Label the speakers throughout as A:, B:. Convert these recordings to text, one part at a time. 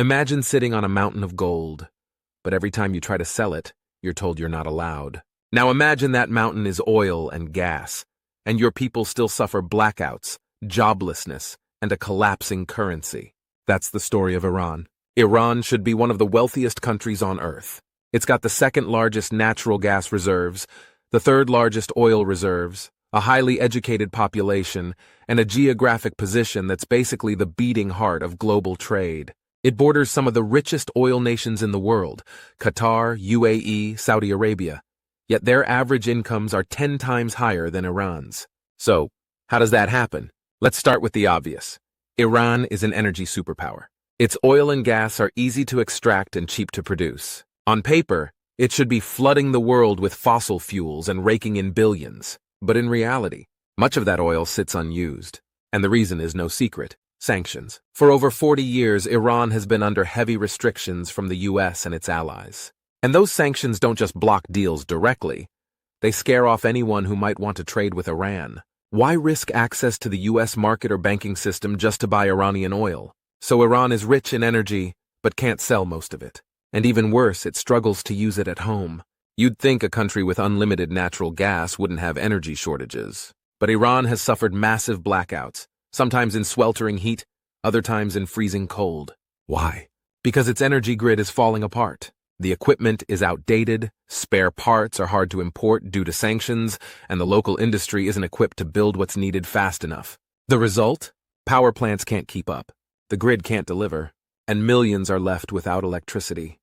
A: Imagine sitting on a mountain of gold, but every time you try to sell it, you're told you're not allowed. Now imagine that mountain is oil and gas, and your people still suffer blackouts, joblessness, and a collapsing currency. That's the story of Iran. Iran should be one of the wealthiest countries on earth. It's got the second largest natural gas reserves, the third largest oil reserves, a highly educated population, and a geographic position that's basically the beating heart of global trade. It borders some of the richest oil nations in the world, Qatar, UAE, Saudi Arabia. Yet their average incomes are 10 times higher than Iran's. So, how does that happen? Let's start with the obvious. Iran is an energy superpower. Its oil and gas are easy to extract and cheap to produce. On paper, it should be flooding the world with fossil fuels and raking in billions. But in reality, much of that oil sits unused. And the reason is no secret: sanctions. For over 40 years, Iran has been under heavy restrictions from the US and its allies. And those sanctions don't just block deals directly. They scare off anyone who might want to trade with Iran. Why risk access to the US market or banking system just to buy Iranian oil? So Iran is rich in energy, but can't sell most of it. And even worse, it struggles to use it at home. You'd think a country with unlimited natural gas wouldn't have energy shortages. But Iran has suffered massive blackouts, sometimes in sweltering heat, other times in freezing cold. Why? Because its energy grid is falling apart. The equipment is outdated, spare parts are hard to import due to sanctions, and the local industry isn't equipped to build what's needed fast enough. The result? Power plants can't keep up, the grid can't deliver, and millions are left without electricity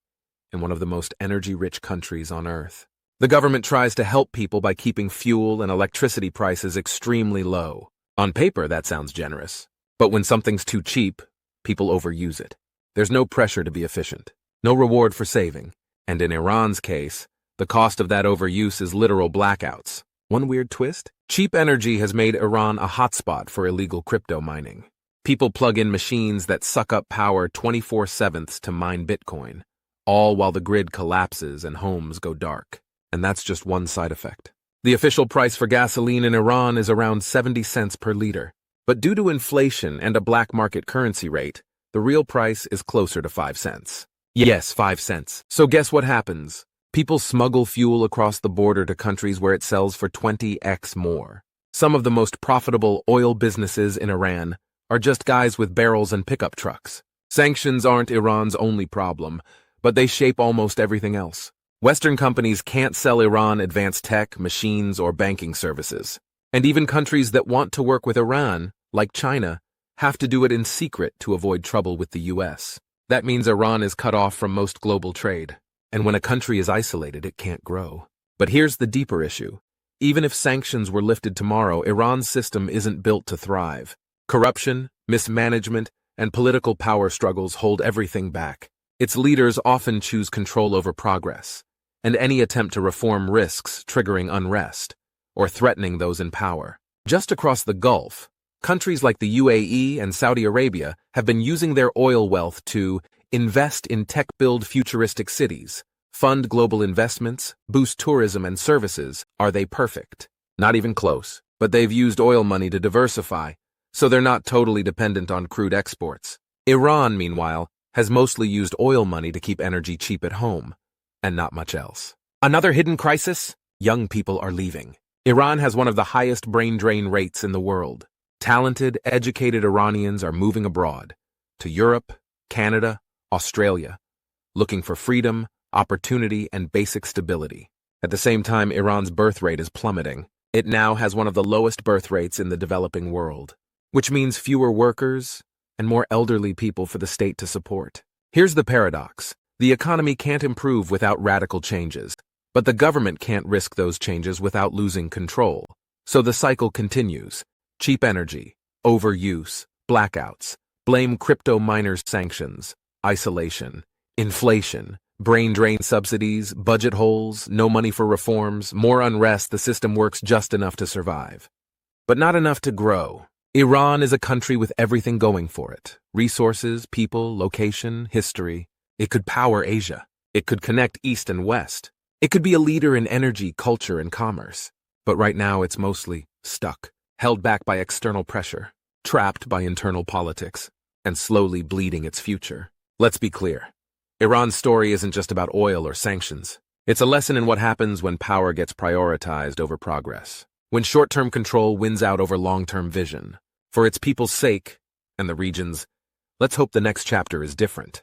A: in one of the most energy-rich countries on Earth. The government tries to help people by keeping fuel and electricity prices extremely low. On paper, that sounds generous. But when something's too cheap, people overuse it. There's no pressure to be efficient. No reward for saving, and in Iran's case, the cost of that overuse is literal blackouts. One weird twist? Cheap energy has made Iran a hotspot for illegal crypto mining. People plug in machines that suck up power 24/7 to mine Bitcoin, all while the grid collapses and homes go dark. And that's just one side effect. The official price for gasoline in Iran is around 70 cents per liter. But due to inflation and a black market currency rate, the real price is closer to 5 cents. Yes, 5 cents. So guess what happens? People smuggle fuel across the border to countries where it sells for 20x more. Some of the most profitable oil businesses in Iran are just guys with barrels and pickup trucks. Sanctions aren't Iran's only problem, but they shape almost everything else. Western companies can't sell Iran advanced tech, machines, or banking services. And even countries that want to work with Iran, like China, have to do it in secret to avoid trouble with the US. That means Iran is cut off from most global trade. And when a country is isolated, it can't grow. But here's the deeper issue. Even if sanctions were lifted tomorrow, Iran's system isn't built to thrive. Corruption, mismanagement, and political power struggles hold everything back. Its leaders often choose control over progress, and any attempt to reform risks triggering unrest or threatening those in power. Just across the Gulf, countries like the UAE and Saudi Arabia have been using their oil wealth to invest in tech-build futuristic cities, fund global investments, boost tourism and services. Are they perfect? Not even close. But they've used oil money to diversify, so they're not totally dependent on crude exports. Iran, meanwhile, has mostly used oil money to keep energy cheap at home, and not much else. Another hidden crisis? Young people are leaving. Iran has one of the highest brain drain rates in the world. Talented, educated Iranians are moving abroad, to Europe, Canada, Australia, looking for freedom, opportunity, and basic stability. At the same time, Iran's birth rate is plummeting. It now has one of the lowest birth rates in the developing world, which means fewer workers and more elderly people for the state to support. Here's the paradox. The economy can't improve without radical changes, but the government can't risk those changes without losing control. So the cycle continues. Cheap energy, overuse, blackouts, blame crypto miners, sanctions, isolation, inflation, brain drain subsidies, budget holes, no money for reforms, more unrest. The system works just enough to survive, but not enough to grow. Iran is a country with everything going for it. Resources, people, location, history. It could power Asia. It could connect East and West. It could be a leader in energy, culture, and commerce. But right now it's mostly stuck, held back by external pressure, trapped by internal politics, and slowly bleeding its future. Let's be clear. Iran's story isn't just about oil or sanctions. It's a lesson in what happens when power gets prioritized over progress. When short-term control wins out over long-term vision. For its people's sake, and the region's, let's hope the next chapter is different.